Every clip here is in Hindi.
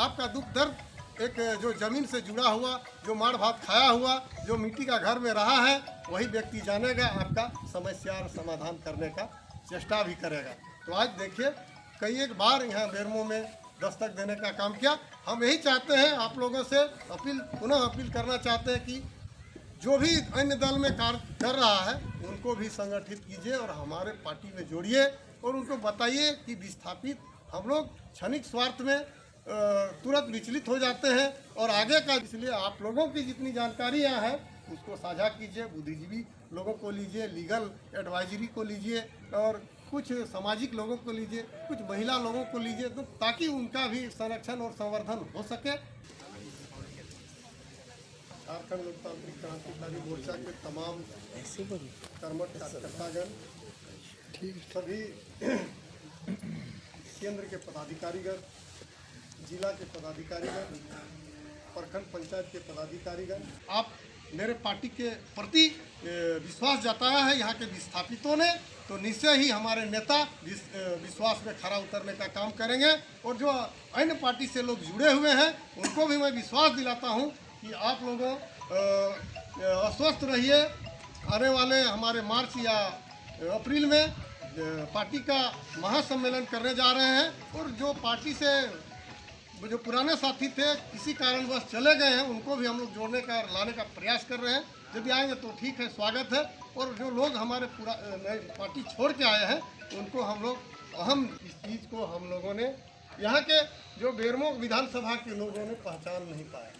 आपका दुख दर्द एक जो ज़मीन से जुड़ा हुआ, जो मार भात खाया हुआ, जो मिट्टी का घर में रहा है, वही व्यक्ति जानेगा, आपका समस्या और समाधान करने का चेष्टा भी करेगा। तो आज देखिए कई एक बार यहाँ बेरमो में दस्तक देने का काम किया। हम यही चाहते हैं, आप लोगों से पुनः अपील करना चाहते हैं कि जो भी अन्य दल में कार्य कर रहा है उनको भी संगठित कीजिए और हमारे पार्टी में जोड़िए और उनको बताइए कि विस्थापित हम लोग क्षणिक स्वार्थ में तुरंत विचलित हो जाते हैं और आगे का, इसलिए आप लोगों की जितनी जानकारियाँ हैं उसको साझा कीजिए, बुद्धिजीवी लोगों को लीजिए, लीगल एडवाइजरी को लीजिए और कुछ सामाजिक लोगों को लीजिए, कुछ महिला लोगों को लीजिए, तो ताकि उनका भी संरक्षण और संवर्धन हो सके। झारखंड लोकतांत्रिक क्रांतिकारी मोर्चा के तमाम कर्मठ कार्यकर्तागण, सभी केंद्र के पदाधिकारीगण, जिला के पदाधिकारीगण, प्रखंड पंचायत के पदाधिकारीगण, आप मेरे पार्टी के प्रति विश्वास जताया है यहाँ के विस्थापितों ने, तो निश्चय ही हमारे नेता विश्वास में खरा उतरने का काम करेंगे। और जो अन्य पार्टी से लोग जुड़े हुए हैं उनको भी मैं विश्वास दिलाता हूँ कि आप लोगों अस्वस्थ रहिए। आने वाले हमारे मार्च या अप्रैल में पार्टी का महासम्मेलन करने जा रहे हैं और जो पार्टी से जो पुराने साथी थे किसी कारणवश चले गए हैं उनको भी हम लोग जोड़ने का लाने का प्रयास कर रहे हैं। यदि आएंगे तो ठीक है, स्वागत है। और जो लोग हमारे पार्टी छोड़ के आए हैं उनको हम लोग अहम इस चीज़ को हम लोगों ने यहाँ के जो बेरमो विधानसभा के लोगों ने पहचान नहीं पाया।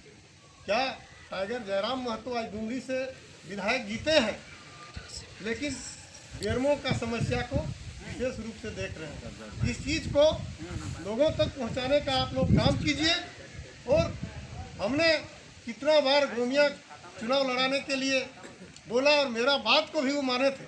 क्या टाइगर जयराम महतो आज डुमरी से विधायक जीते हैं, लेकिन बेरमो का समस्या को विशेष रूप से देख रहे हैं। इस चीज़ को लोगों तक पहुंचाने का आप लोग काम कीजिए। और हमने कितना बार गोमिया चुनाव लड़ाने के लिए बोला और मेरा बात को भी वो माने थे।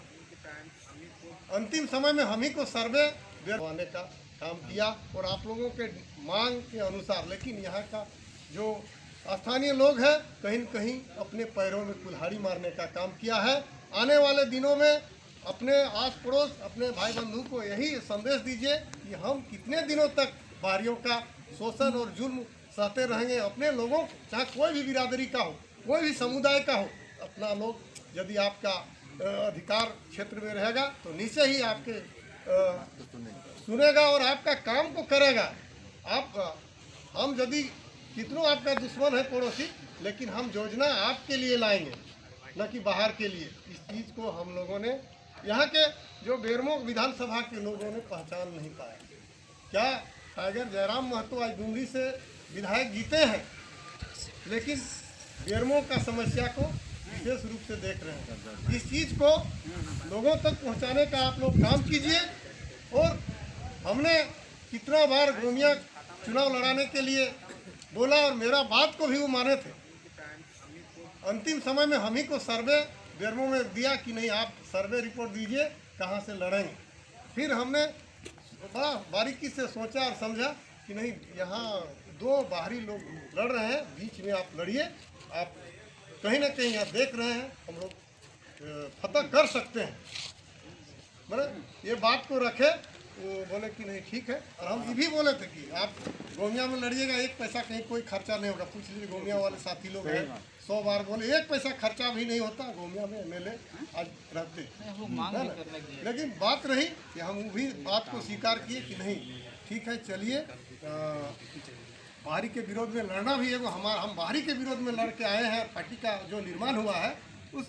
अंतिम समय में हम ही को सर्वे करवाने का काम किया और आप लोगों के मांग के अनुसार, लेकिन यहाँ का जो स्थानीय लोग हैं कहीं न कहीं अपने पैरों में कुल्हाड़ी मारने का काम किया है। आने वाले दिनों में अपने आस पड़ोस, अपने भाई बंधु को यही संदेश दीजिए कि हम कितने दिनों तक बाहरियों का शोषण और जुल्म सहते रहेंगे। अपने लोगों, चाहे कोई भी बिरादरी का हो, कोई भी समुदाय का हो, अपना लोग यदि आपका अधिकार क्षेत्र में रहेगा तो निश्चय ही आपके सुनेगा और आपका काम को करेगा। हम यदि कितनों आपका दुश्मन है पड़ोसी, लेकिन हम योजना आपके लिए लाएंगे, न कि बाहर के लिए। इस चीज़ को हम लोगों ने यहाँ के जो बेरमो विधानसभा के लोगों ने पहचान नहीं पाया। क्या टाइगर जयराम महतो आज डुमरी से विधायक जीते हैं, लेकिन बेरमो का समस्या को विशेष रूप से देख रहे हैं। इस चीज़ को लोगों तक पहुँचाने का आप लोग काम कीजिए। और हमने कितना बार गोमिया चुनाव लड़ाने के लिए बोला और मेरा बात को भी वो माने थे। अंतिम समय में हम ही को सर्वे बेरमो में दिया कि नहीं, आप सर्वे रिपोर्ट दीजिए कहाँ से लड़ेंगे। फिर हमने बड़ा बारीकी से सोचा और समझा कि नहीं, यहाँ दो बाहरी लोग लड़ रहे हैं, बीच में आप लड़िए। आप कहीं ना कहीं यहाँ देख रहे हैं हम लोग फतह कर सकते हैं। मतलब ये बात को रखे, वो बोले कि नहीं ठीक है। और हम ये भी बोले थे कि आप गोमिया में लड़िएगा, एक पैसा कहीं कोई खर्चा नहीं होगा। पूछ लीजिए गोमिया वाले साथी लोग हैं, 100 बार बोले, एक पैसा खर्चा भी नहीं होता। गोमिया में एमएलए आज रहते हैं। लेकिन बात रही कि हम भी बात को स्वीकार किए कि नहीं ठीक है, चलिए बाहरी के विरोध में लड़ना भी है। हम बाहरी के विरोध में लड़ के आए हैं। पार्टी का जो निर्माण हुआ है उस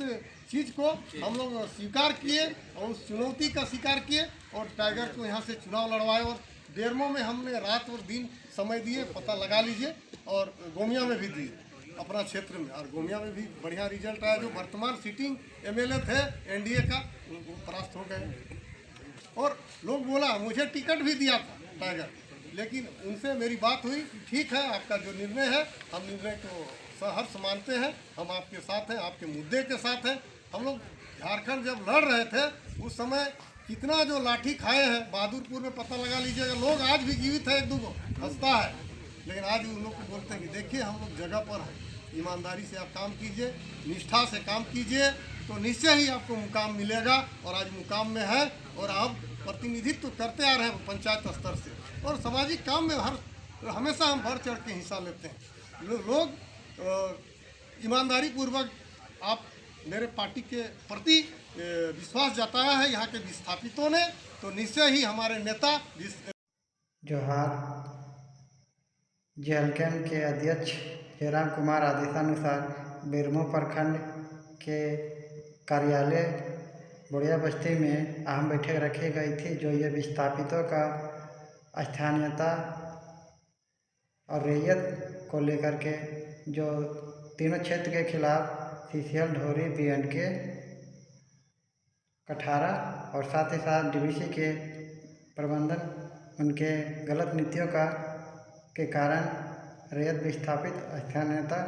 चीज़ को हम लोग स्वीकार किए और उस चुनौती का स्वीकार किए और टाइगर को यहाँ से चुनाव लड़वाए। और बेरमो में हमने रात और दिन समय दिए, पता लगा लीजिए, और गोमिया में भी दिए अपना क्षेत्र में। और गोमिया में भी बढ़िया रिजल्ट आया। जो वर्तमान सिटिंग एमएलए थे एनडीए का, वो परास्त हो गए। और लोग बोला, मुझे टिकट भी दिया था टाइगर, लेकिन उनसे मेरी बात हुई, ठीक है आपका जो निर्णय है, हम निर्णय को सहर्ष मानते हैं, हम आपके साथ हैं, आपके मुद्दे के साथ हैं। हम लोग झारखंड जब लड़ रहे थे उस समय कितना जो लाठी खाए हैं बहादुरपुर में, पता लगा लीजिएगा। लोग आज भी जीवित है, एक दो हंसता है, लेकिन आज उन लोग को बोलते हैं कि देखिए हम लोग जगह पर हैं। ईमानदारी से आप काम कीजिए, निष्ठा से काम कीजिए, तो निश्चय ही आपको मुकाम मिलेगा। और आज मुकाम में है और आप प्रतिनिधित्व करते आ रहे हैं पंचायत स्तर से, और सामाजिक काम में हर तो हमेशा हम बढ़ चढ़ के हिस्सा लेते हैं। लोग ईमानदारी पूर्वक आप मेरे पार्टी के प्रति विश्वास जताया है यहाँ के विस्थापितों ने, तो निश्चय ही हमारे नेता जोहार। जेएलकेएम के अध्यक्ष जयराम कुमार आदेशानुसार बेरमो प्रखंड के कार्यालय बुढ़िया बस्ती में अहम बैठक रखी गई थी, जो ये विस्थापितों का स्थानीयता और रैयत को लेकर के जो तीनों क्षेत्र के खिलाफ सीसीएल, ढोरी, बीएंडके, कठारा और साथ ही साथ डीवीसी के प्रबंधन उनके गलत नीतियों के कारण रैयत विस्थापित स्थानीयता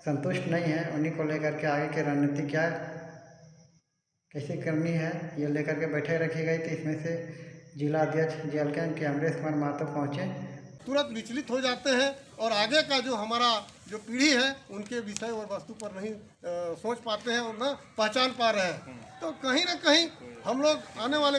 संतुष्ट नहीं है। उन्हीं को लेकर के आगे की रणनीति क्या कैसे करनी है ये लेकर के बैठक रखी गई थी। इसमें से जिला अध्यक्ष जेएलकेएम के अमरेश कुमार महतो पहुँचे। तुरंत विचलित हो जाते हैं और आगे का जो हमारा जो पीढ़ी है उनके विषय और वस्तु पर नहीं सोच पाते हैं और न पहचान पा रहे हैं। तो कहीं ना कहीं हम लोग आने वाले